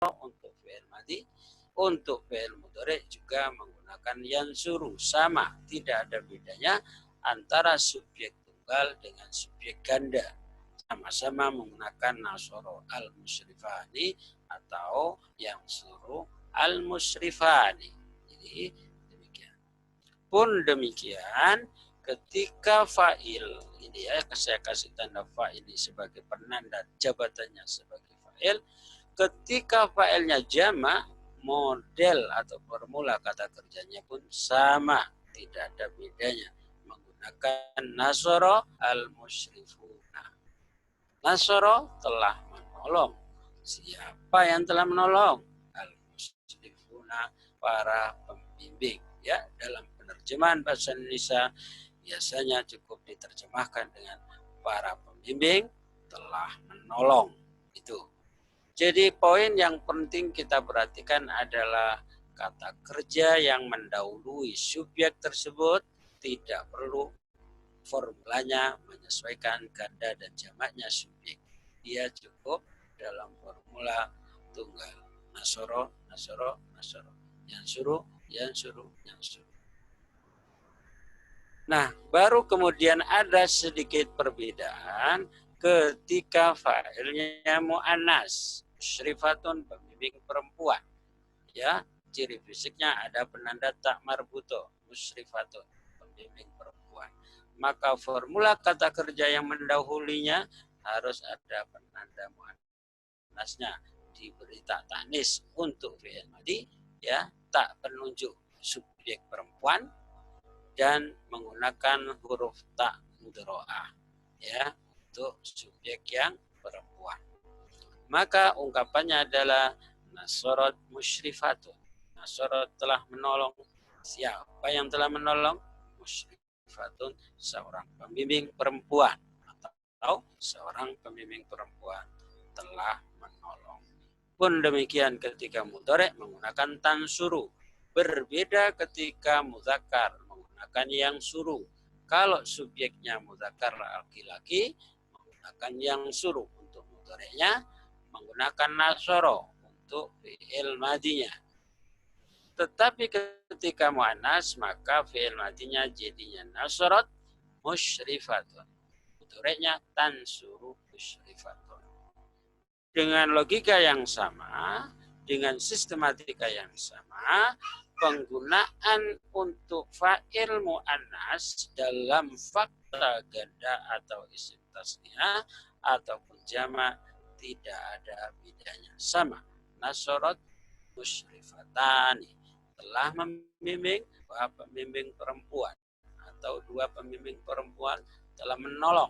untuk fi'il madhi. Untuk fi'il mudhari juga menggunakan yansuru, sama, tidak ada bedanya antara subjek tunggal dengan subjek ganda. Sama-sama menggunakan nasoro al-musyrifani atau yansuru al-musyrifani. Jadi demikian. Pun demikian ketika fa'il ini ya, saya kasih tanda fa'il ini sebagai penanda jabatannya sebagai fa'il. Ketika fa'ilnya jama, model atau formula kata kerjanya pun sama, tidak ada bedanya, menggunakan nasoro al-musyrifuna. Nasoro telah menolong. Siapa yang telah menolong? Al-musyrifuna, para pembimbing. Ya, dalam penerjemahan bahasa Indonesia biasanya cukup diterjemahkan dengan para pembimbing telah menolong. Itu. Jadi poin yang penting kita perhatikan adalah kata kerja yang mendahului subjek tersebut tidak perlu formulanya menyesuaikan ganda dan jamaknya subjek. Dia cukup dalam formula tunggal. Nasoro, nasoro, nasoro. Yansuru, yansuru, yansuru. Nah, baru kemudian ada sedikit perbedaan ketika fa'ilnya mu'annas, musyrifatun, pembimbing perempuan. Ya, ciri fisiknya ada penanda tak marbuto, musyrifatun, pembimbing perempuan. Maka formula kata kerja yang mendahulinya harus ada penanda muannasnya, diberi tak tanis untuk fi'il madhi, ya, tak penunjuk subjek perempuan dan menggunakan huruf tak mudhoro'ah, ya, untuk subjek yang perempuan. Maka ungkapannya adalah nasorot musyrifatun. Nasorot telah menolong. Siapa yang telah menolong? Musyrifatun, seorang pembimbing perempuan. Atau seorang pembimbing perempuan telah menolong. Pun demikian ketika mudhari menggunakan tansuru. Berbeda ketika muzakkar menggunakan yang suruh. Kalau subjeknya muzakkar laki-laki menggunakan yang suruh. Untuk mudhari'nya menggunakan nasoro untuk fi'il madinya. Tetapi ketika mu'annas maka fi'il madinya jadinya nasorot musyrifatun. Mudhari'nya tansuru musyrifatun. Dengan logika yang sama, dengan sistematika yang sama, penggunaan untuk fa'il mu'annas dalam fakta ganda atau isim tasniyah ataupun jamak tidak ada bedanya, sama. Nasorot musyrifatani, telah membimbing dua pembimbing perempuan atau dua pembimbing perempuan telah menolong.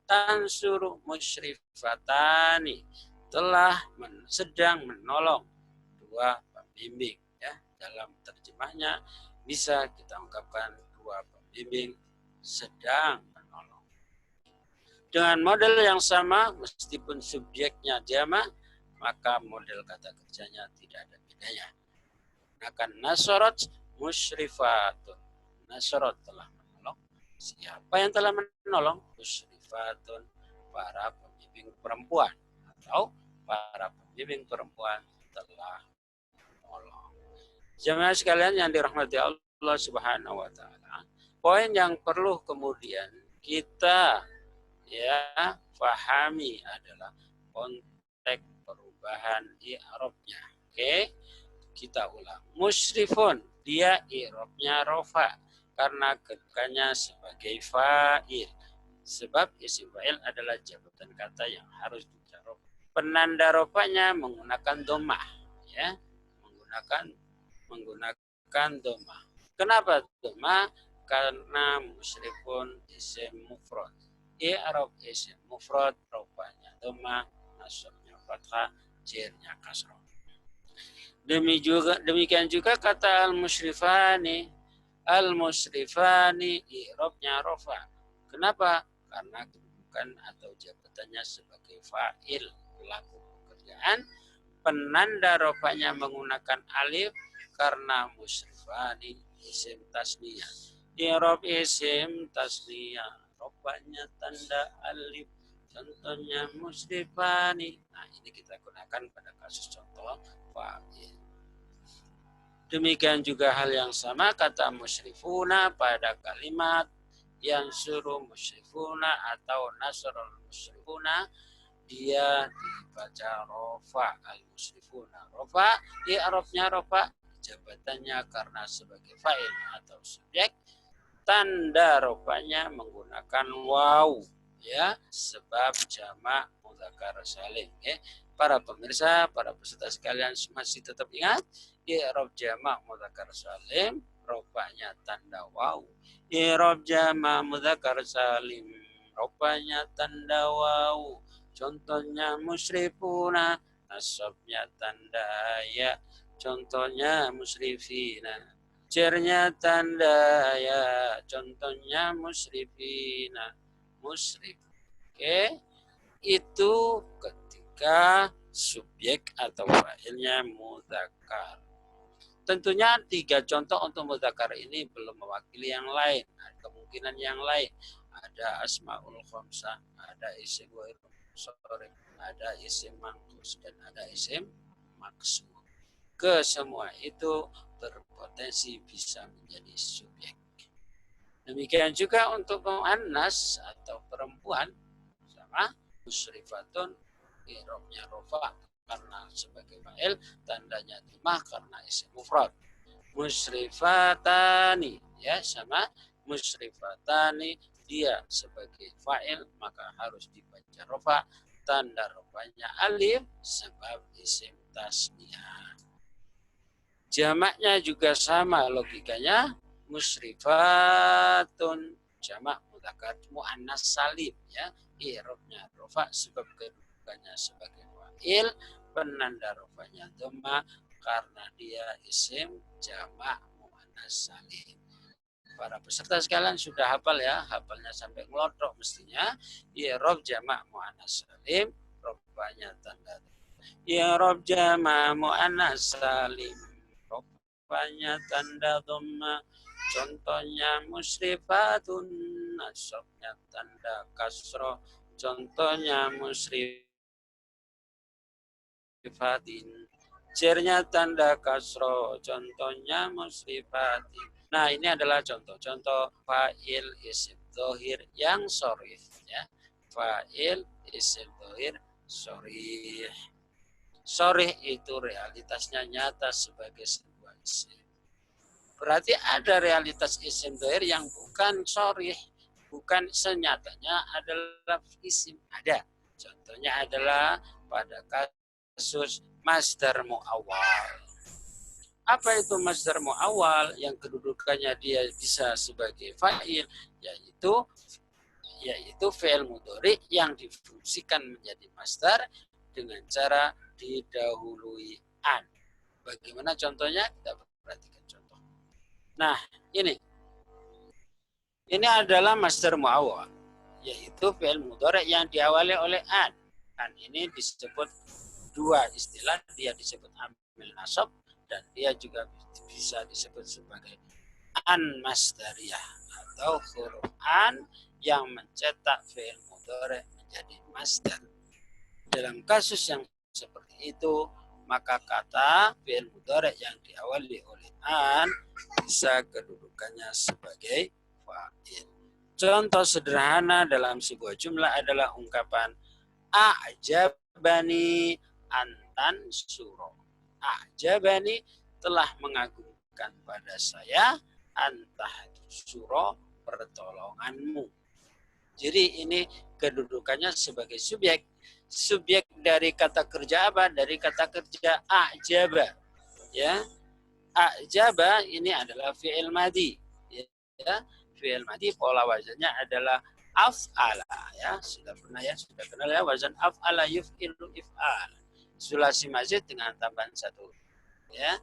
Tansuru musyrifatani, telah sedang menolong dua pembimbing. Ya, dalam terjemahnya bisa kita ungkapkan dua pembimbing sedang menolong. Dengan model yang sama, meskipun subjeknya jamak, maka model kata kerjanya tidak ada bedanya. Menggunakan nasorot musyrifatun. Nasorot telah menolong. Siapa yang telah menolong? Musyrifatun, para pembimbing perempuan. Atau para pembimbing perempuan telah menolong. Jemaah sekalian yang dirahmati Allah Subhanahu wa taala, poin yang perlu kemudian kita fahami adalah konteks perubahan i'rabnya. Oke, kita ulang. Musyrifun, dia i'rabnya rofa karena kedudukannya sebagai fa'il. Sebab isim fa'il adalah jabatan kata yang harus dijarof. Penanda rofanya menggunakan dhammah, ya, menggunakan dhammah. Kenapa dhammah? Karena musyrifun isim mufrad. I'rab isim mufrad, rofanya dhammah, nasabnya fathah, jernya kasrah. Demikian juga kata al-musyrifani. Al-musyrifani i'rabnya rofa. Kenapa? Karena kedudukan atau jabatannya sebagai fa'il, pelaku pekerjaan. Penanda rofanya menggunakan alif karena musyrifani isim tasniyah. I'rab isim tasniyah, rofanya tanda alif, Contohnya musyrifani. Nah, ini kita gunakan pada kasus contoh fa'il. Demikian juga hal yang sama kata musyrifuna pada kalimat yang suruh musyrifuna atau nasrul musyrifuna, dia dibaca rofa al musyrifuna. Rofa, i'rabnya rofa, jabatannya karena sebagai fa'il atau subjek, tanda rofanya menggunakan waw, ya, sebab jamak mudzakkar salim. Para pemirsa, para peserta sekalian masih tetap ingat i'rab jamak mudzakkar salim, rofanya tanda waw. I'rab jamak mudzakkar salim, rofanya tanda waw. Contohnya musyrifuna, nasabnya tanda ya. Contohnya musyrifina, jernya tanda ya. Contohnya musyrifina, musyrif. Oke, itu ketika subjek atau fa'ilnya mudzakkar. Tentunya 3 contoh untuk mudzakkar ini belum mewakili yang lain. Ada kemungkinan yang lain. Ada asmaul khamsah, ada isim ghair munsharif, ada isim manqus, dan ada isim maksur. Kesemua itu berpotensi bisa menjadi subjek. Demikian juga untuk muannas atau perempuan, sama musrifatun, i'rabnya rofa karena sebagai fa'il, tandanya dhammah karena isim mufrad. Musrifatani, ya, sama musrifatani, dia sebagai fa'il maka harus dibaca rofa, tanda rofanya alif sebab isim tasniyah. Jamaknya juga sama logikanya, musrifatun, jamak mudzakkar muannas salim, ya, i'rabnya rofa sebab kedudukannya sebagai fa'il, penanda rofanya dhammah karena dia isim jamak muannas salim. Para peserta sekalian sudah hafal ya, hafalnya sampai ngelotok mestinya. I'rab jamak muannas salim, rofanya tanda. I'rab jamak muannas salim, rofanya tanda dhamma. Contohnya musrifatun, nasabnya tanda kasroh. Contohnya musrifatin, jernya tanda kasroh. Contohnya musrifatin. Nah, ini adalah contoh-contoh fa'il isim dhohir yang sharih, ya. Fa'il isim dhohir sharih. Sharih itu realitasnya nyata sebagai sebuah isim. Berarti ada realitas isim dhohir yang bukan sharih, bukan senyatanya adalah isim. Ada. Contohnya adalah pada kasus masdar muawwal. Apa itu masdar muawwal yang kedudukannya dia bisa sebagai fa'il, yaitu fi'il mudhari yang difungsikan menjadi masdar dengan cara didahului an. Bagaimana contohnya? Kita perhatikan contoh. Nah, ini adalah masdar muawwal, yaitu fi'il mudhari yang diawali oleh an. An ini disebut dua istilah, dia disebut amil nasab dan dia juga bisa disebut sebagai an masdariyah atau huruf an yang mencetak fi'il mudhari menjadi masdar. Dalam kasus yang seperti itu, maka kata fi'il mudhari yang diawali oleh an bisa kedudukannya sebagai fa'il. Contoh sederhana dalam sebuah jumlah adalah ungkapan a'jabani antan suro. A'jabani, telah mengagumkan pada saya, antah suro, pertolonganmu. Jadi ini kedudukannya sebagai subjek. Subjek dari kata kerja apa? Dari kata kerja a'jaba. Ya. A'jaba ini adalah fi'il madhi. Ya. Fi'il madhi pola wazannya adalah af'ala, ya. Sudah kenal ya wazan af'ala yuf'ilu if'al. Sulasi mazid dengan tambahan 1. Ya.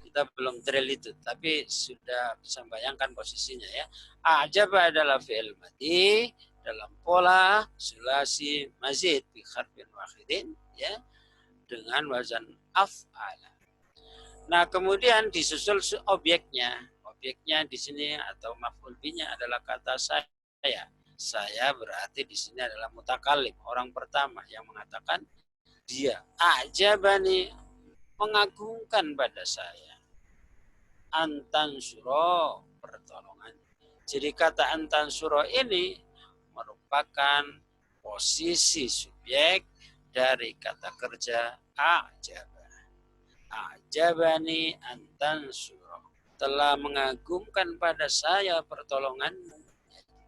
Kita belum drill itu, tapi sudah bisa bayangkan posisinya, ya. A'jaba adalah fi'il madhi dalam pola sulasi mazid bi harfin wahidin, ya, dengan wazan af'ala. Nah, kemudian disusul objeknya. Objeknya di sini atau maf'ul bihi-nya adalah kata saya. Saya berarti di sini adalah mutakalim, orang pertama yang mengatakan dia. Ajabani, mengagumkan pada saya. Antan suro, pertolongan. Jadi kata antan suro ini merupakan posisi subjek dari kata kerja ajaba. Ajabani antan suro, telah mengagumkan pada saya pertolonganmu.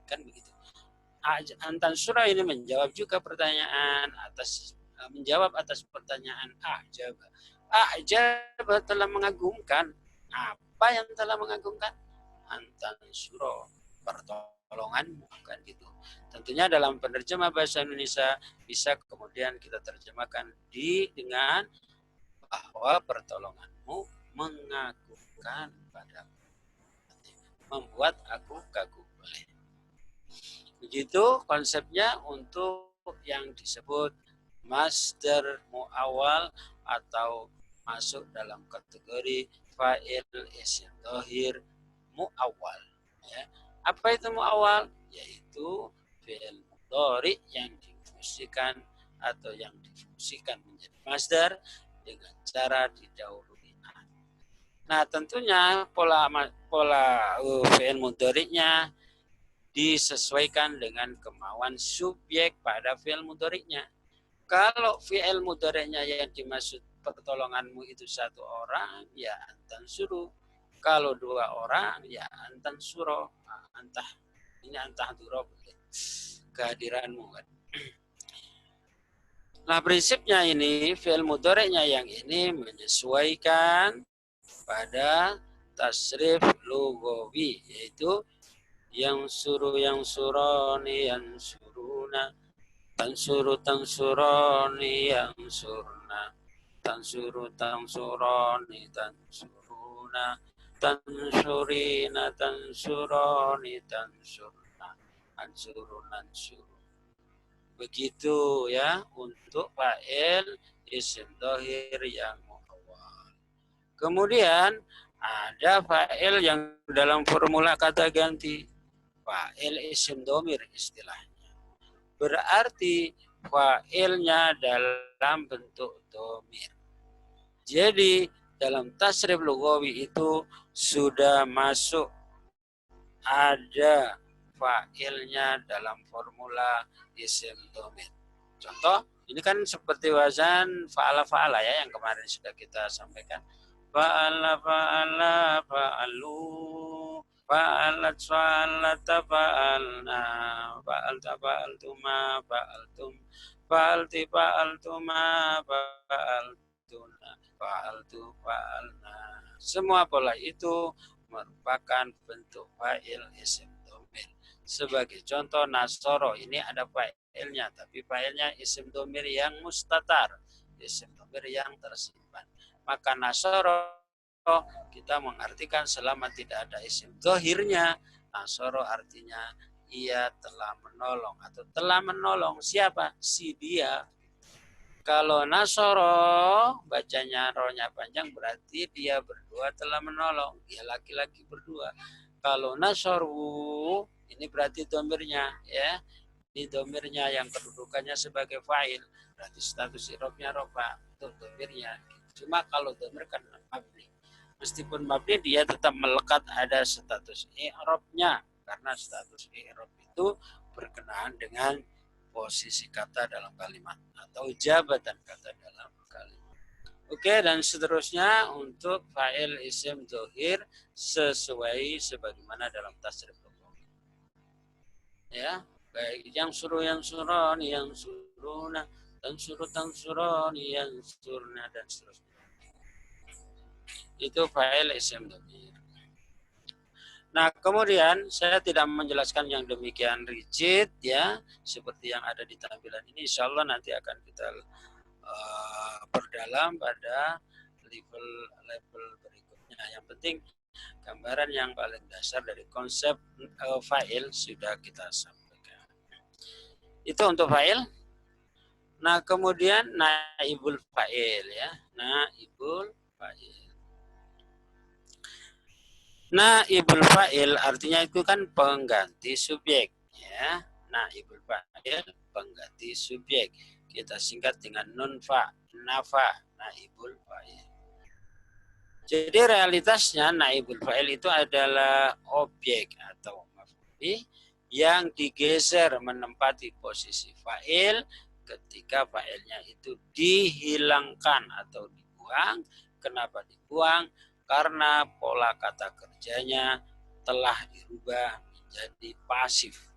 Kan begitu. Antan surah ini menjawab juga pertanyaan menjawab atas pertanyaan ajab. Ajab telah mengagumkan. Apa yang telah mengagumkan? Antan surah, pertolonganmu, kan gitu. Tentunya dalam penerjemah bahasa Indonesia bisa kemudian kita terjemahkan dengan bahwa pertolonganmu mengagumkan padaku, membuat aku kagum. Begitu konsepnya untuk yang disebut masdar muawwal atau masuk dalam kategori fa'il isim dhahir muawwal. Ya. Apa itu muawwal? Yaitu fi'il mudhari yang difungsikan atau yang difungsikan menjadi masdar dengan cara didahului an. Nah, tentunya pola fi'il mudhari'nya disesuaikan dengan kemauan subjek pada fi'il mudhari'nya. Kalau fi'il mudhari'nya yang dimaksud pertolonganmu itu satu orang, ya antan suruh. Kalau dua orang, ya antan suruh. Antah, ini antah duro, kehadiranmu kan. Nah, prinsipnya ini fi'il mudhari'nya yang ini menyesuaikan pada tasrif lugawi, yaitu yang suroni yang suruna, tansuroni yang surna, tansuroni tansuruna, tansurina tansuroni tansurna, ansuru. Begitu ya untuk fa'il isim dhahir yang muawwal. Kemudian ada fa'il yang dalam formula kata ganti. Fa'il isim domir istilahnya. Berarti fa'ilnya dalam bentuk domir. Jadi dalam tasrif lugawi itu sudah masuk ada fa'ilnya dalam formula isim domir. Contoh, ini kan seperti wazan fa'ala ya yang kemarin sudah kita sampaikan. Fa'ala fa'alu, fa'alat fa'alata fa'alna, fa'alta fa'altuma fa'altum, fa'alti fa'altuma fa'altuna, fa'altu fa'alna. Semua pola itu merupakan bentuk fa'il isim domir. Sebagai contoh nasoro, ini ada fa'ilnya, tapi fa'ilnya isim domir yang mustatar, isim domir yang tersimpan. Maka nasoro kita mengartikan selama tidak ada isim dohirnya, nasoro artinya ia telah menolong atau telah menolong siapa? Si dia. Kalau nasoro bacanya rohnya panjang berarti dia berdua telah menolong, dia laki-laki berdua. Kalau nasoru ini berarti domirnya ya. Ini domirnya yang kedudukannya sebagai fa'il, berarti status i'rabnya rofa untuk domirnya. Cuma kalau domir kan mabni. Meskipun mabni dia tetap melekat ada status i'rabnya karena status i'rab itu berkenaan dengan posisi kata dalam kalimat atau jabatan kata dalam kalimat. Oke, dan seterusnya untuk fa'il isim dhohir sesuai sebagaimana dalam tasrif lugawi. Ya, baik yang suroni, yang suruna, tansuroni, yang surna dan seterusnya. Itu fa'il isim dhamir. Nah, kemudian saya tidak menjelaskan yang demikian rigid ya, seperti yang ada di tampilan ini. Insya Allah nanti akan kita perdalam pada level berikutnya. Yang penting gambaran yang paling dasar dari konsep fa'il sudah kita sampaikan. Itu untuk fa'il. Nah, kemudian naibul fa'il ya, naibul fa'il. Naibul fa'il artinya itu kan pengganti subjek ya. naibul fa'il, pengganti subjek. Kita singkat dengan nun fa, nafa, naibul fa'il. Jadi realitasnya naibul fa'il itu adalah objek atau maf'ul yang digeser menempati posisi fa'il ketika fa'ilnya itu dihilangkan atau dibuang. Kenapa dibuang? Karena pola kata kerjanya telah dirubah menjadi pasif.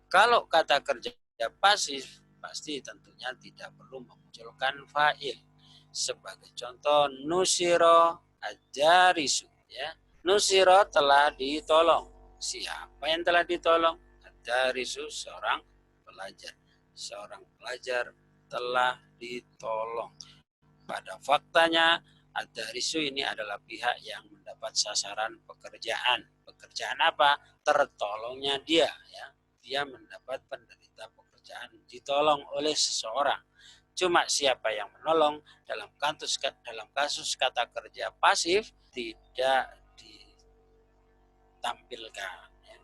Kalau kata kerja pasif, pasti tentunya tidak perlu memunculkan fa'il. Sebagai contoh, nusiro ajarisu. Ya. Nusiro telah ditolong. Siapa yang telah ditolong? Ajarisu, seorang pelajar. Seorang pelajar telah ditolong. Pada faktanya, ajarisu ini adalah pihak yang mendapat sasaran pekerjaan. Pekerjaan apa? Tertolongnya dia. Ya. Dia mendapat penderita pekerjaan ditolong oleh seseorang. Cuma siapa yang menolong dalam kasus kata kerja pasif tidak ditampilkan. Ya.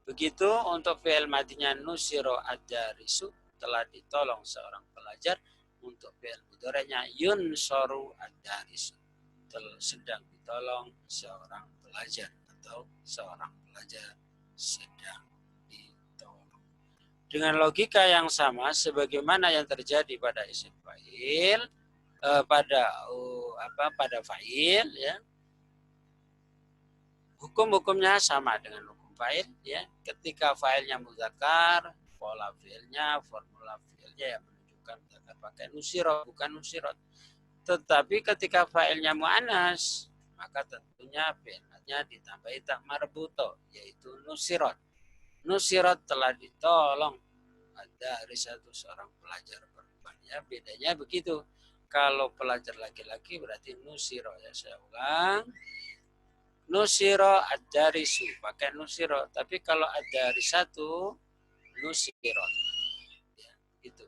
Begitu untuk fi'il madinya nusiro ajarisu, telah ditolong seorang pelajar. Untuk fi'il mudhari'nya yunsoru ajarisu, sedang ditolong seorang pelajar atau seorang pelajar sedang ditolong. Dengan logika yang sama sebagaimana yang terjadi pada isim fa'il, pada fa'il, ya. Hukum-hukumnya sama dengan hukum fa'il, ya. Ketika fa'ilnya mudzakkar, pola fi'ilnya, formula fi'ilnya yang menunjukkan mudzakkar pakai nusiro, bukan nusirot. Tetapi ketika fa'ilnya mu'annas, maka tentunya fi'ilnya ditambahi tak marbuto, yaitu nusirot. Nusirot telah ditolong dari seorang pelajar perempuan. Ya, bedanya begitu. Kalau pelajar laki-laki berarti nusiro, ya saya ulang. Nusiro ajarisu, pakai nusiro. Tapi kalau ajarisatu, nusiro. Ya, gitu.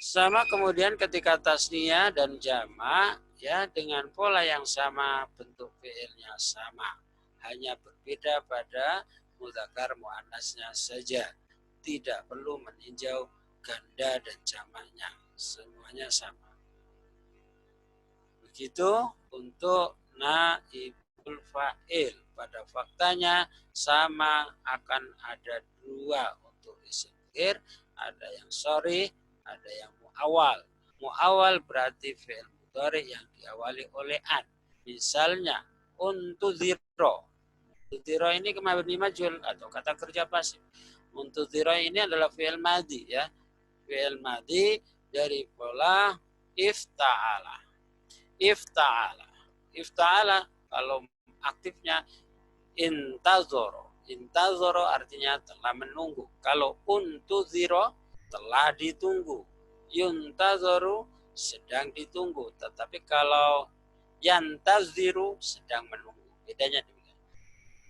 Sama kemudian ketika tasniyah dan jamak, ya, dengan pola yang sama, bentuk fi'ilnya sama. Hanya berbeda pada mudzakkar muannasnya saja. Tidak perlu meninjau ganda dan jamaknya. Semuanya sama. Begitu untuk naibul fa'il. Pada faktanya sama, akan ada dua untuk isim fi'il. Ada yang sharih, ada yang mu'awal. Mu'awal berarti fi'il mudhari yang diawali oleh an. Misalnya, untudhiro. Untudhiro ini mabni majhul atau kata kerja pasif. Untudhiro ini adalah fi'il madhi, ya. Fi'il madhi dari pola ifta'ala. Ifta'ala. Ifta'ala kalau aktifnya intazoro. Intazoro artinya telah menunggu. Kalau untudhiro telah ditunggu. Yuntazoru sedang ditunggu. Tetapi kalau yantaziru sedang menunggu. Bedanya demikian.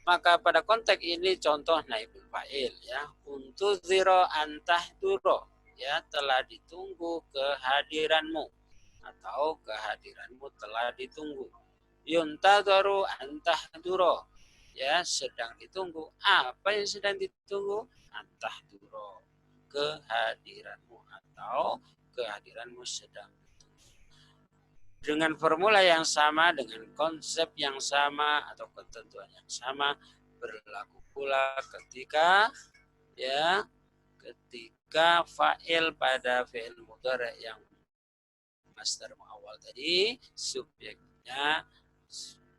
Maka pada konteks ini contoh naibul fa'il, ya. Untudhiro antahduro, ya, telah ditunggu kehadiranmu atau kehadiranmu telah ditunggu. Yuntazoru antahduro, ya, sedang ditunggu. Apa yang sedang ditunggu? Antahduro, kehadiranmu atau kehadiranmu sedang ditunggu. Dengan formula yang sama, dengan konsep yang sama atau ketentuan yang sama berlaku pula ketika, ya, ketika fa'il pada fi'il mudhari yang masdar muawwal tadi subjeknya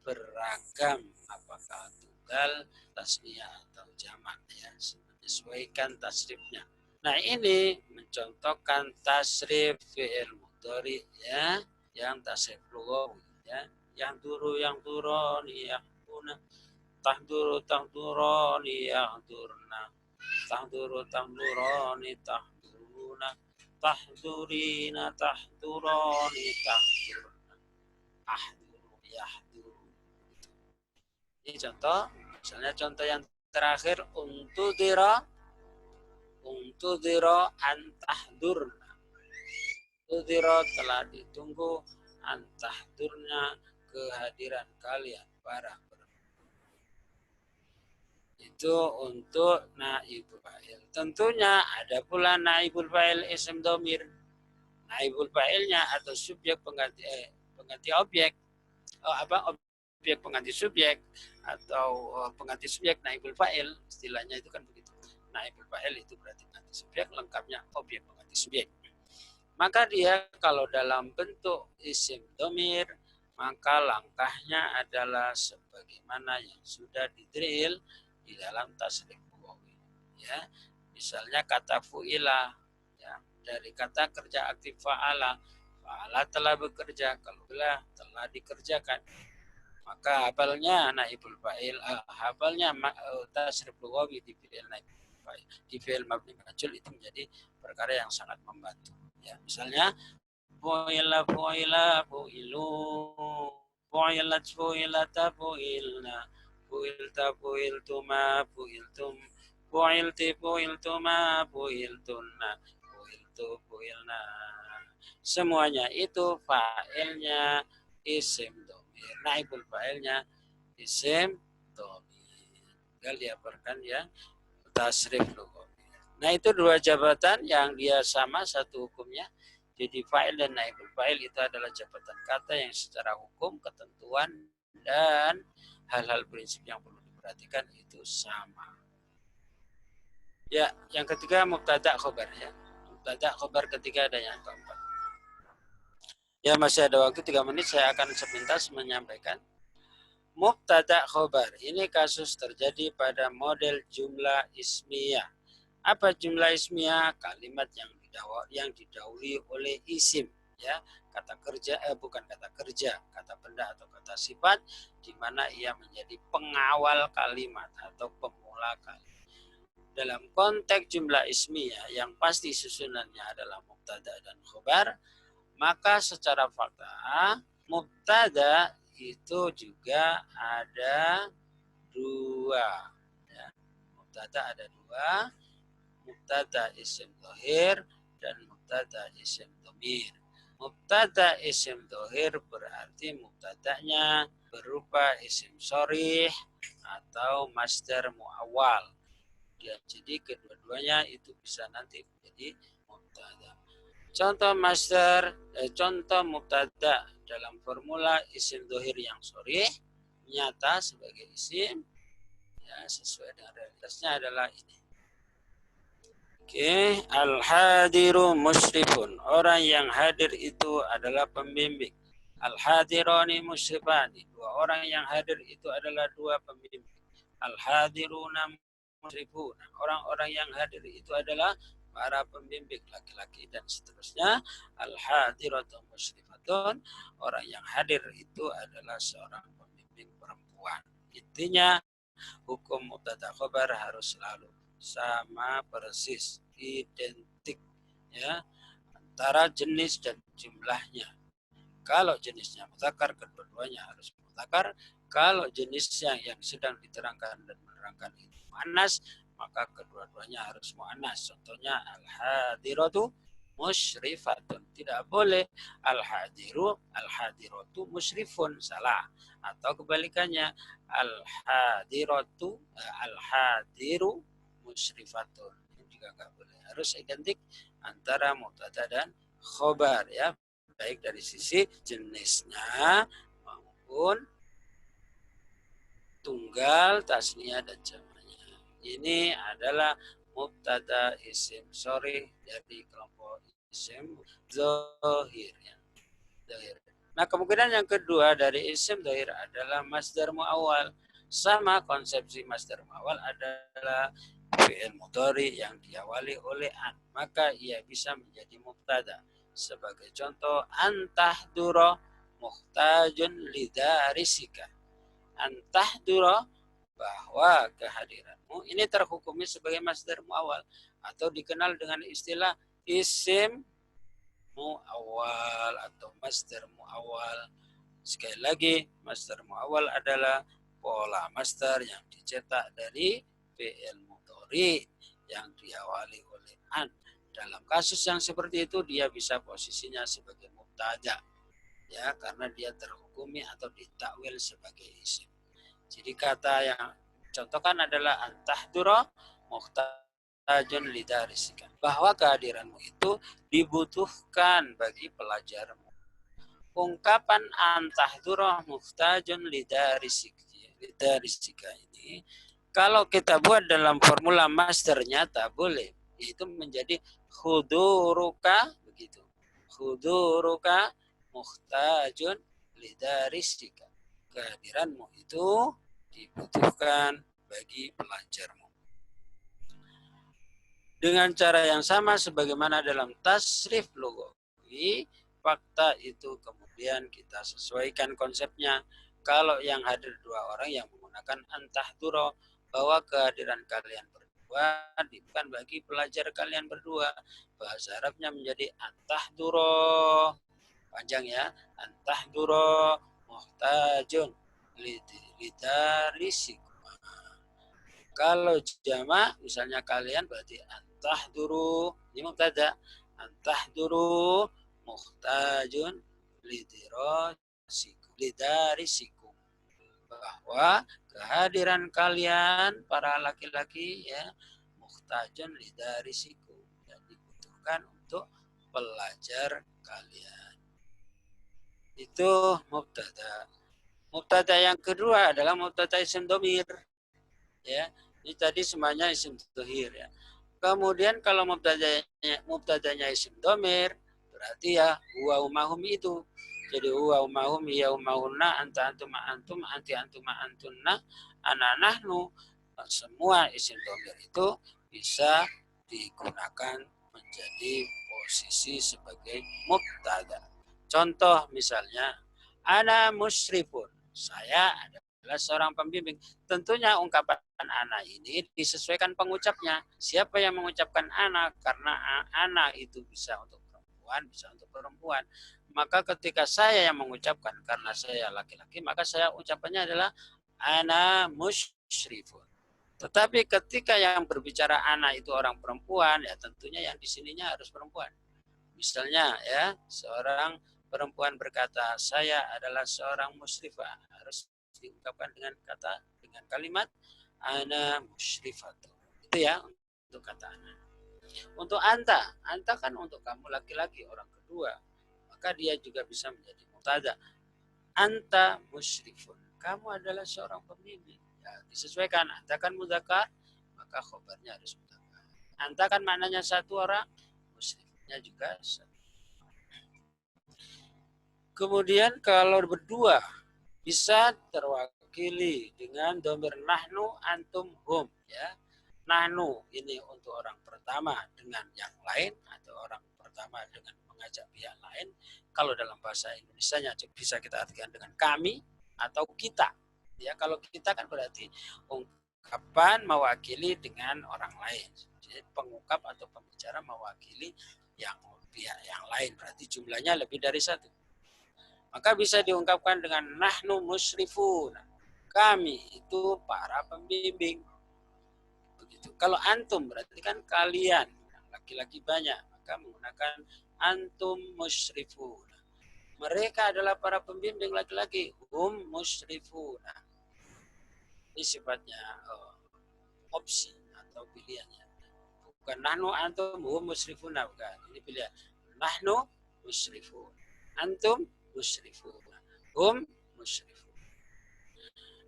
beragam, apakah tunggal, tasniyah atau jamak, ya, menyesuaikan tasrifnya. Nah, ini mencontohkan tasrif fi'il mudhari, ya, yang tasrif lughawi, ya, yang turuni yang tuna, tahduruni yang turna, tahduruni tahduruna, tahdurina tahduruni tahdurna, ahduru yahduru. Ini contoh. Misalnya contoh yang terakhir, untudhiro antahdurna. Untudhiro telah ditunggu, antahdurna kehadiran kalian para perempuan. Itu untuk naibul fa'il. Tentunya ada pula naibul fa'il isim domir. Naibul fa'ilnya atau subjek pengganti objek, objek pengganti subjek atau pengganti subjek naibul fa'il, istilahnya itu kan begitu. Naibul fa'il itu berarti pengganti subjek, lengkapnya objek pengganti subjek. Maka dia kalau dalam bentuk isim domir, maka langkahnya adalah sebagaimana yang sudah didrill di dalam tasrif lugawi. Ya, misalnya kata fu'ila, ya, dari kata kerja aktif fa'ala, fa'ala telah bekerja, kalau telah dikerjakan, maka hafalnya naibul fa'il, hafalnya tasrif lugawi di fi'il naibul fa'il, di fi'il mabni majhul itu menjadi perkara yang sangat membantu. Ya, misalnya fu'ila fu'ila fu'ilu, fu'ilat fu'ilata fu'ilna, fu'ilta fu'iltuma fu'iltum, fu'ilti fu'iltuma fu'iltunna, fu'iltu fu'ilna. Semuanya itu fa'ilnya isim domir, naibul fa'ilnya isim domir. Tinggal diaparkan ya tasrif lugawi. Nah, itu dua jabatan yang dia sama satu hukumnya. Jadi fa'il dan naibul fa'il itu adalah jabatan kata yang secara hukum, ketentuan, dan hal-hal prinsip yang perlu diperhatikan itu sama. Ya, yang ketiga mubtada khobar ya. Mubtada khobar ketiga ada yang keempat. Ya, masih ada waktu 3 menit, saya akan sepintas menyampaikan. Mubtada khobar ini kasus terjadi pada model jumlah ismiyah. Apa jumlah ismiyah? Kalimat yang didahului oleh isim, ya, kata kerja, bukan kata kerja, kata benda atau kata sifat, di mana ia menjadi pengawal kalimat atau pemula kalimat. Dalam konteks jumlah ismiyah yang pasti susunannya adalah mubtada dan khobar, maka secara fakta mubtada itu juga ada dua, ya. Mubtada ada dua, mubtada isim dhohir dan mubtada isim dhamir. Mubtada isim dhohir berarti mubtadanya berupa isim sharih atau masdar muawwal. Ya, jadi kedua-duanya itu bisa nanti menjadi mubtada. Contoh contoh mubtada dalam formula isim dhohir yang sharih nyata sebagai isim, ya, sesuai dengan realitasnya adalah ini. Oke, al-hadiru musyrifun. Orang yang hadir itu adalah pembimbing. Al-hadirani musyrifani. Dua orang yang hadir itu adalah dua pembimbing. Al-hadiruna musyrifuna. Orang-orang yang hadir itu adalah para pembimbing laki-laki dan seterusnya. Al-hadiratu musyrifatun. Orang yang hadir itu adalah seorang pembimbing perempuan. Intinya hukum mubtada khobar harus selalu sama persis, identik, ya, antara jenis dan jumlahnya. Kalau jenisnya mutakar, kedua-duanya harus mutakar. Kalau jenisnya yang sedang diterangkan dan menerangkan itu muannas, maka kedua-duanya harus muannas. Contohnya al-hadiratu musyrifatun. Tidak boleh al-hadiratu musyrifun, salah. Atau kebalikannya, al-hadiru musyrifatun. Ini juga enggak boleh. Harus identik antara mubtada dan khobar, ya, baik dari sisi jenisnya maupun tunggal, tasniah dan jamaknya. Ini adalah mubtada isim sharih dari kelompok isim dhohir, ya. Nah, kemungkinan yang kedua dari isim dhohir adalah masdar muawwal. Sama konsepsi masdar muawwal adalah fi'il mudhari yang diawali oleh an, maka ia bisa menjadi mubtada. Sebagai contoh, antahdura muhtajun lidarisika. Antahdura, bahwa kehadiranmu ini terhukumi sebagai masdar muawwal atau dikenal dengan istilah isim muawwal atau masdar muawwal. Sekali lagi, masdar muawwal adalah pola masdar yang dicetak dari fi'il mudhari yang diawali oleh an. Dalam kasus yang seperti itu dia bisa posisinya sebagai mubtada, ya, karena dia terhukumi atau ditakwil sebagai isim. Jadi kata yang Contohkan adalah antahdura muhtajun lidarisika. Bahwa kehadiranmu itu dibutuhkan bagi pelajarmu. Ungkapan antahdura muhtajun lidarisika ini kalau kita buat dalam formula masternya tak boleh. Itu menjadi huduruka begitu. Huduruka muhtajun lidarisika. Kehadiranmu itu dibutuhkan bagi pelajarmu. Dengan cara yang sama sebagaimana dalam tasrif lugawi, fakta itu kemudian kita sesuaikan konsepnya. Kalau yang hadir dua orang yang menggunakan antahduro, bahwa kehadiran kalian berdua bukan bagi pelajar kalian berdua. Bahasa Arabnya menjadi antahduro. Panjang ya. Antahduro muhtajun lidarisikum. Kalau jamak misalnya kalian berarti antahduru, ini mubtada, antahduru muhtajun lidarisikum, bahwa kehadiran kalian para laki-laki ya muhtajun lidarisikum, dan dibutuhkan untuk pelajar kalian. Itu mubtada. Mubtada yang kedua adalah mubtada isim dhamir. Ya, ini tadi semuanya isim dhamir ya. Kemudian kalau mubtadanya isim dhamir, berarti ya huwa umahum itu. Jadi huwa umahum, ya umahunna, anta antum antum, anti antum antunna, ana nahnu. Semua isim dhamir itu bisa digunakan menjadi posisi sebagai mubtada. Contoh misalnya, ana musyrifun, saya adalah seorang pembimbing. Tentunya ungkapan ana ini disesuaikan pengucapnya. Siapa yang mengucapkan ana? Karena ana itu bisa untuk perempuan, bisa untuk perempuan. Maka ketika saya yang mengucapkan, karena saya laki-laki, maka saya ucapannya adalah ana musyrifun. Tetapi ketika yang berbicara ana itu orang perempuan, ya tentunya yang di sininya harus perempuan. Misalnya ya, seorang perempuan berkata, saya adalah seorang musyrifah, harus diungkapkan dengan kalimat ana musyrifatu. Itu ya untuk kata ana. Untuk anta kan untuk kamu laki-laki orang kedua, maka dia juga bisa menjadi mubtada. Anta musyrifun, kamu adalah seorang pembimbing. Ya, disesuaikan. Anta kan mudzakkar, maka khobarnya harus mudzakkar. Anta kan maknanya satu orang, musyrifnya juga satu. Kemudian kalau berdua bisa terwakili dengan dhamir nahnu, antum, hum ya. Nahnu ini untuk orang pertama dengan yang lain, atau orang pertama dengan mengajak pihak lain. Kalau dalam bahasa Indonesianya bisa kita artikan dengan kami atau kita. Ya, kalau kita kan berarti ungkapan mewakili dengan orang lain. Jadi pengungkap atau pembicara mewakili yang pihak yang lain, berarti jumlahnya lebih dari satu. Maka bisa diungkapkan dengan nahnu musyrifun. Kami itu para pembimbing. Begitu. Kalau antum berarti kan kalian, laki-laki banyak, maka menggunakan antum musyrifun. Mereka adalah para pembimbing laki-laki, hum musyrifun. Ini sifatnya opsi atau pilihannya. Bukan nahnu antum hum musyrifun, bukan. Ini pilihan. Nahnu musyrifun. Antum musyrifun. Hum musyrifun.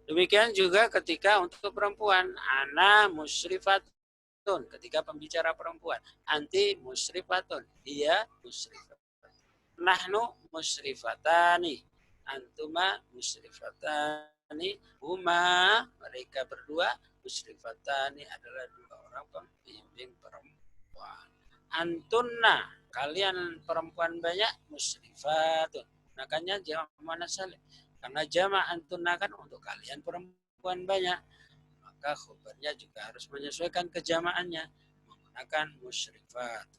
Demikian juga ketika untuk perempuan, ana musyrifatun, ketika pembicara perempuan, anti musyrifatun, dia musyrifat. Nahnu musyrifatani, antuma musyrifatani, huma, mereka berdua, musyrifatani adalah dua orang pembimbing perempuan. Antunna, kalian perempuan banyak, musyrifatun. Makanya jamak muannas salim. Karena jamak antunna kan untuk kalian perempuan banyak, maka khobarnya juga harus menyesuaikan kejamaannya menggunakan musyrifat.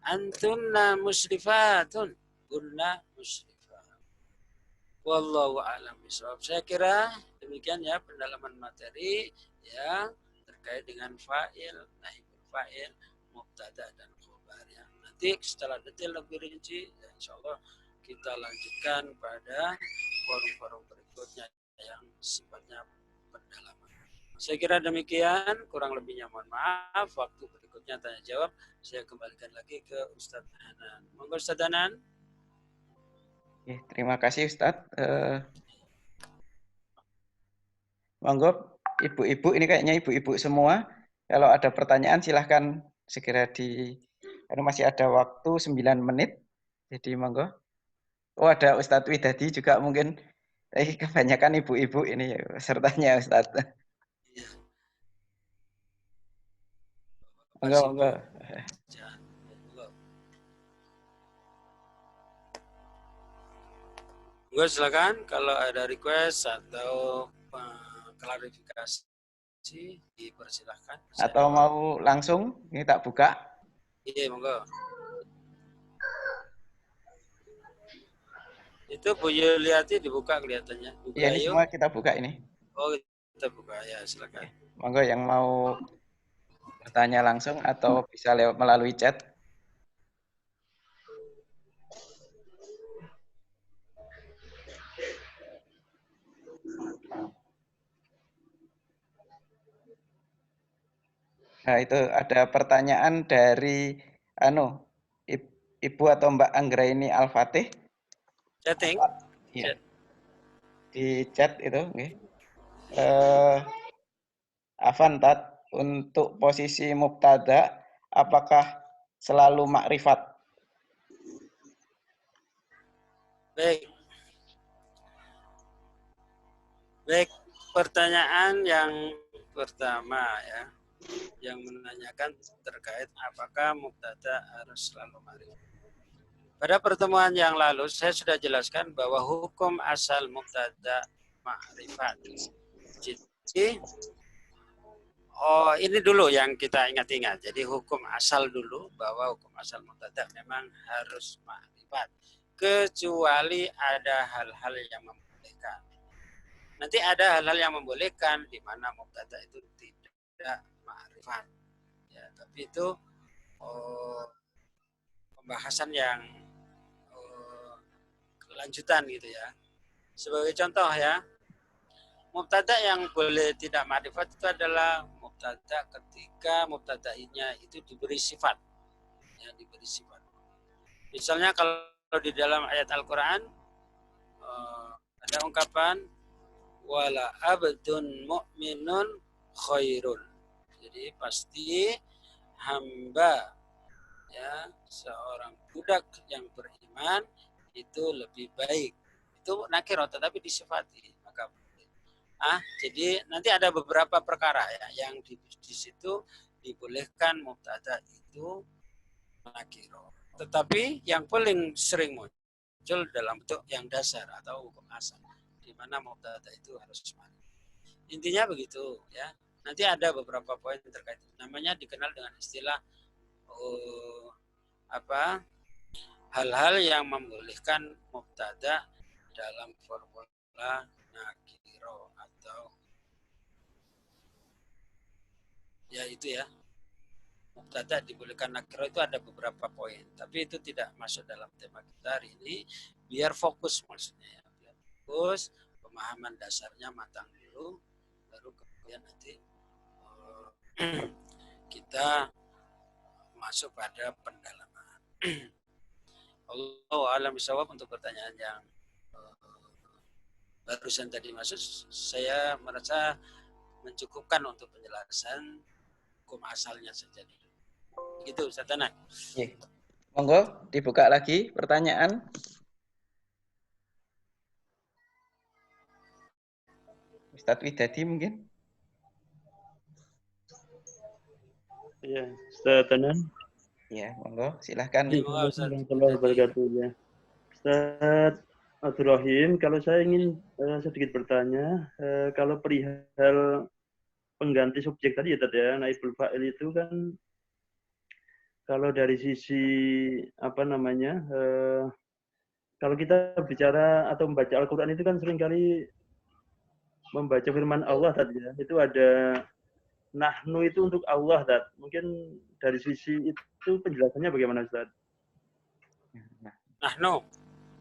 Antunna musrifatun, kunna musrifat. Wallahu a'lam bishawab. Saya kira demikian ya pendalaman materi ya terkait dengan fa'il, naibul fa'il, mubtada dan khobar ya. Nanti setelah detail lebih rinci ya insyaallah kita lanjutkan pada forum-forum berikutnya yang sifatnya pendalaman. Saya kira demikian, kurang lebihnya mohon maaf. Waktu berikutnya tanya jawab, saya kembalikan lagi ke Ustadz Hanan. Monggo Ustadz Hanan. Terima kasih Ustadz. Monggo ibu-ibu, ini kayaknya ibu-ibu semua. Kalau ada pertanyaan silahkan segera karena masih ada waktu 9 menit. Jadi monggo. Oh, ada Ustadz Widadi juga mungkin. Kebanyakan ibu-ibu ini sertanya Ustadz. Monggo, monggo. Monggo silakan kalau ada request atau klarifikasi dipersilahkan. Atau mau langsung ini tak buka? Iya, monggo. Itu Bu Yuliati dibuka kelihatannya. Iya, ini semua kita buka ini. Oh, kita buka ya, silakan. Monggo yang mau bertanya langsung atau bisa lewat melalui chat. Nah, itu ada pertanyaan dari Ibu atau Mbak Anggraini Al-Fatih. Chatting. Iya. Di chat itu, okay. Afantat, untuk posisi mubtada apakah selalu makrifat? Baik. Baik, pertanyaan yang pertama ya, yang menanyakan terkait apakah mubtada harus selalu makrifat. Pada pertemuan yang lalu saya sudah jelaskan bahwa hukum asal mubtada makrifat. Jadi ini dulu yang kita ingat-ingat. Jadi hukum asal dulu bahwa hukum asal mubtada memang harus makrifat, kecuali ada hal-hal yang membolehkan. Nanti ada hal-hal yang membolehkan di mana mubtada itu tidak makrifat. Ya, tapi itu pembahasan yang kelanjutan gitu ya. Sebagai contoh ya, mubtada yang boleh tidak makrifat itu adalah mubtada ketika mubtadainya itu diberi sifat. Ya, diberi sifat. Misalnya kalau di dalam ayat Al-Qur'an ada ungkapan wala abdun mu'minun khairun. Jadi pasti hamba ya seorang budak yang beriman itu lebih baik. Itu nakirah tetapi disifati, maka jadi nanti ada beberapa perkara ya yang di situ dibolehkan mubtada itu nakirah. Tetapi yang paling sering muncul dalam bentuk yang dasar atau hukum asal, di mana mubtada itu harus makrifat. Intinya begitu ya. Nanti ada beberapa poin terkait itu. Namanya dikenal dengan istilah hal-hal yang membolehkan mubtada dalam formula nakiro atau ya itu ya. Mubtada dibolehkan nakiro itu ada beberapa poin, tapi itu tidak masuk dalam tema kita hari ini. Biar fokus maksudnya ya. Biar fokus, pemahaman dasarnya matang dulu, baru kemudian nanti kita masuk pada pendalaman. Allah alam bisawab. Untuk pertanyaan yang barusan tadi masuk, saya merasa mencukupkan untuk penjelasan hukum asalnya saja dulu. Begitu, Ustaz Hanan. Monggo dibuka lagi pertanyaan. Ustadz Widadi mungkin? Ya, Ustaz Hanan. Ya, monggo silahkan. Warahmatullahi wabarakatuh ya. Ustaz Abdul Rahim, kalau saya ingin sedikit bertanya, kalau perihal pengganti subjek tadi ya Tad ya, naibul fa'il itu kan kalau dari sisi kalau kita bicara atau membaca Al-Qur'an itu kan seringkali membaca firman Allah tadi ya, itu ada nahnu itu untuk Allah Tad. Mungkin dari sisi itu penjelasannya bagaimana Ustaz? Nahnu.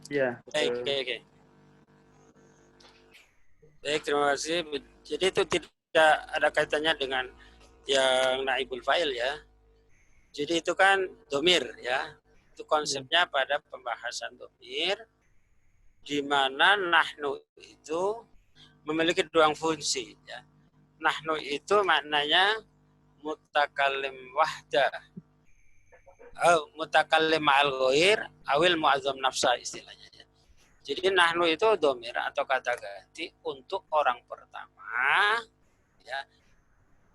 Ya. Baik. Baik, terima kasih. Jadi itu ada kaitannya dengan yang naibul fa'il ya. Jadi itu kan domir ya. Itu konsepnya pada pembahasan domir, di mana nahnu itu memiliki dua fungsi ya. Nahnu itu maknanya mutakallim wahda, mutakallim ma'al ghair, awil mu'azzam nafsa istilahnya ya. Jadi nahnu itu domir atau kata ganti untuk orang pertama ya,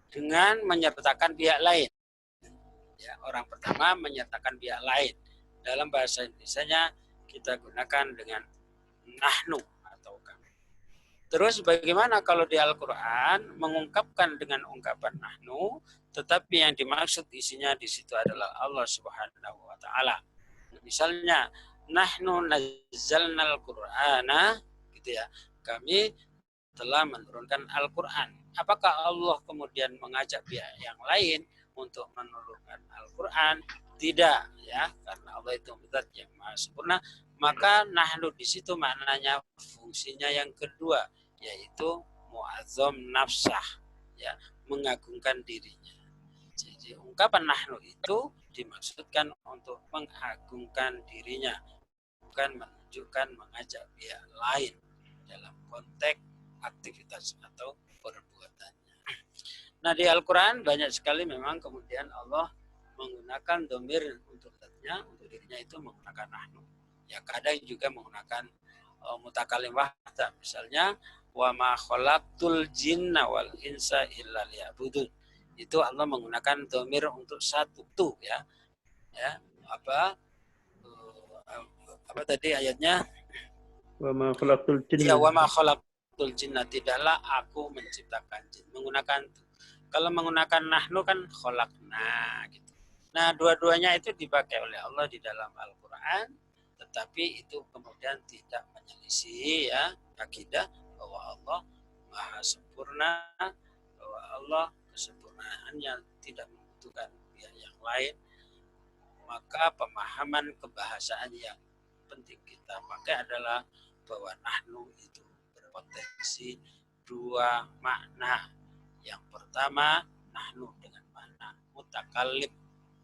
dengan menyertakan pihak lain. Ya, orang pertama menyertakan pihak lain. Dalam bahasa Indonesianya kita gunakan dengan nahnu atau kami. Terus bagaimana kalau di Al-Quran mengungkapkan dengan ungkapan nahnu, tetapi yang dimaksud isinya di situ adalah Allah Subhanahu wa taala. Misalnya nahnu nazzalnal Qur'ana gitu ya. Kami telah menurunkan Al-Quran. Apakah Allah kemudian mengajak pihak yang lain untuk menurunkan Al-Quran? Tidak ya, karena Allah itu zat yang maha sempurna. Maka nahnu di situ maknanya fungsinya yang kedua, yaitu mu'azzam nafsah ya, mengagungkan dirinya. Jadi ungkapan nahnu itu dimaksudkan untuk mengagungkan dirinya, bukan menunjukkan mengajak pihak lain dalam konteks aktivitas atau perbuatannya. Nah di Al-Quran banyak sekali memang kemudian Allah menggunakan domir untuk zatnya, untuk dirinya itu menggunakan nahnu. Ya kadang juga menggunakan mutakallim wahda. Misalnya wa ma khalaqtul jinna wal insa illa liya'budun. Itu Allah menggunakan domir untuk satu tuh ya. Ya, apa tadi ayatnya? Wa ma khalaqtul jinna. Ya wa ma khalaqtul jinna, tidaklah aku menciptakan jin. Menggunakan kalau menggunakan nahnu kan khalaqna gitu. Nah, dua-duanya itu dipakai oleh Allah di dalam Al-Qur'an, tetapi itu kemudian tidak menyelisih ya akidah bahwa Allah maha sempurna, bahwa Allah kesempurnaannya tidak membutuhkan pihak yang lain. Maka pemahaman kebahasaan yang penting kita pakai adalah bahwa nahnu itu berpotensi dua makna. Yang pertama, nahnu dengan makna mutakallim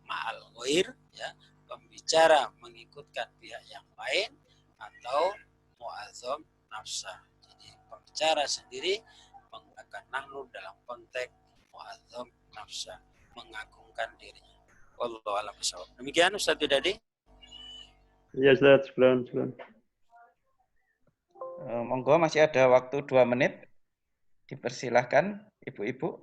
ma'al ghair ya, pembicara mengikutkan pihak yang lain, atau mu'azzam nafsah. Jadi pembicara sendiri menggunakan nahnu dalam konteks mu'azzam nafsah, mengagungkan dirinya. Wallahu a'lam bishawab. Demikian Ustaz Bidadi. Ya Ustaz, sebelum. Monggo masih ada waktu 2 menit. Dipersilahkan Ibu-ibu.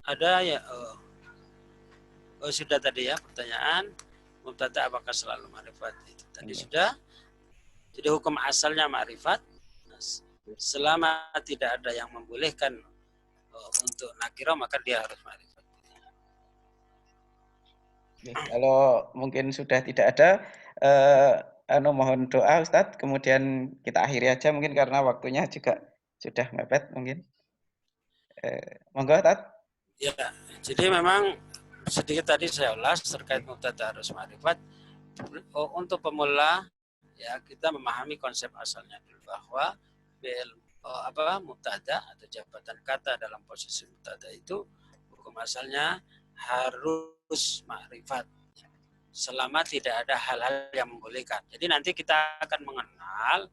Ada ya, sudah tadi ya pertanyaan mubtada apakah selalu ma'rifat, itu tadi sudah. Jadi hukum asalnya ma'rifat, selama tidak ada yang membolehkan untuk nakirah maka dia harus ma'rifat. Kalau mungkin sudah tidak ada, mohon doa Ustadz, kemudian kita akhiri aja mungkin karena waktunya juga sudah mepet mungkin. Monggo Ustadz. Ya, jadi memang sedikit tadi saya ulas terkait mubtada harus ma'rifat. Untuk pemula ya kita memahami konsep asalnya dulu bahwa mubtada atau jabatan kata dalam posisi mubtada itu hukum asalnya harus ma'rifat selama tidak ada hal-hal yang membolehkan. Jadi nanti kita akan mengenal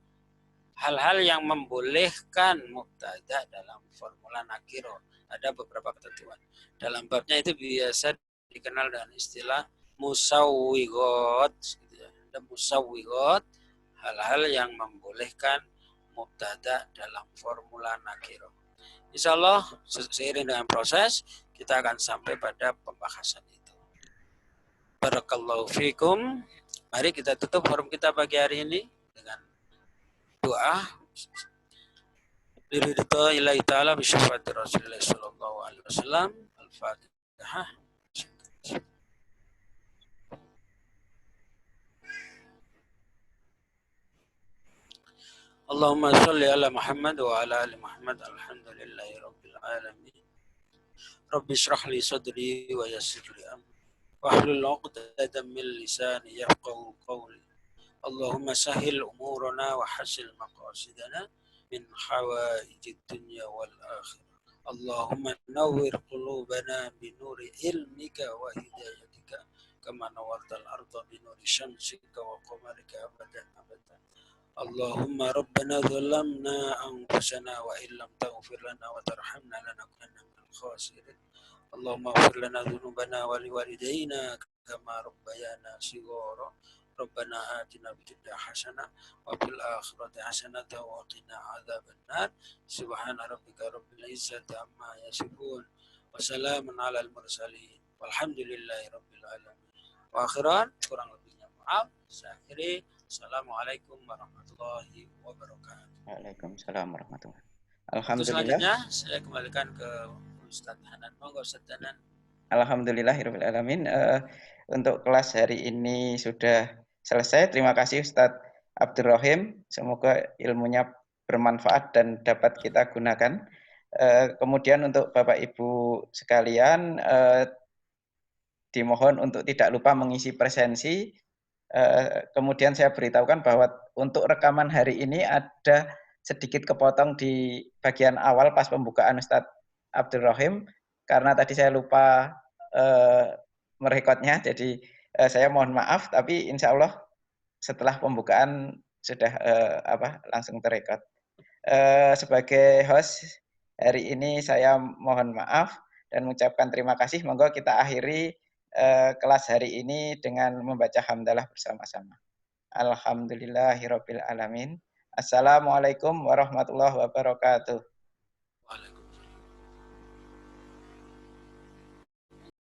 hal-hal yang membolehkan mubtada dalam formula nakiro. Ada beberapa ketentuan. Dalam babnya itu biasa dikenal dengan istilah musawwigot. Ada musawwigot, hal-hal yang membolehkan mubtada dalam formula nakiro. Insya Allah seiring dengan proses kita akan sampai pada pembahasan itu. Barakallahu fikum. Mari kita tutup forum kita pagi hari ini dengan doa. Liridha ilahi ta'ala bisyafaati Rasulullah sallallahu alaihi wasallam. Al-Fatihah. Allahumma sholli ala Muhammad wa ala ali Muhammad. Alhamdulillahi rabbil alamin. Rabbi shrah li sadri wa yassir li amri wahlul 'uqdatam min lisani yafqahu qawli. Allahumma sahhil umurana wa hasil maqasidana min hawaijid dunya wal akhirah. Allahumma nawwir qulubana bi nuri ilmika wa hidayatika kama nawartal arda bi nuri syamsika wa qamarika abadan abadan. Allahumma rabbana zalamna anfusana wa illam taghfir lana wa tarhamna lanakunanna minal khasirin. Allahumma ighfir lana dhunubana wa liwalidayna kama rabbayana shighara. Rabbana atina fid dunya hasanah wa fil akhirati hasanah wa qina adzabannar. Subhana rabbika rabbil izzati amma yasifun wa salamun alal mursalin walhamdulillahi rabbil alamin. Wa akhiran, kurang lebihnya maaf. Saya akhiri. Assalamualaikum warahmatullahi wabarakatuh. Waalaikumsalam warahmatullahi wabarakatuh. Untuk Alhamdulillah. selanjutnya saya kembalikan ke Ustadz Hanan. Monggo Ustadz Hanan. Alhamdulillahirabbil alamin. Untuk kelas hari ini sudah selesai. Terima kasih Ustadz Abdurrahim. Semoga ilmunya bermanfaat dan dapat kita gunakan. Kemudian untuk Bapak Ibu sekalian, dimohon untuk tidak lupa mengisi presensi. Kemudian saya beritahukan bahwa untuk rekaman hari ini ada sedikit kepotong di bagian awal pas pembukaan Ustadz Abdurrahim karena tadi saya lupa merekodnya, jadi saya mohon maaf, tapi insya Allah setelah pembukaan sudah langsung terekod. Sebagai host hari ini saya mohon maaf dan mengucapkan terima kasih. Monggo kita akhiri kelas hari ini dengan membaca hamdalah bersama-sama. Alhamdulillahirabbil alamin. Assalamualaikum warahmatullahi wabarakatuh.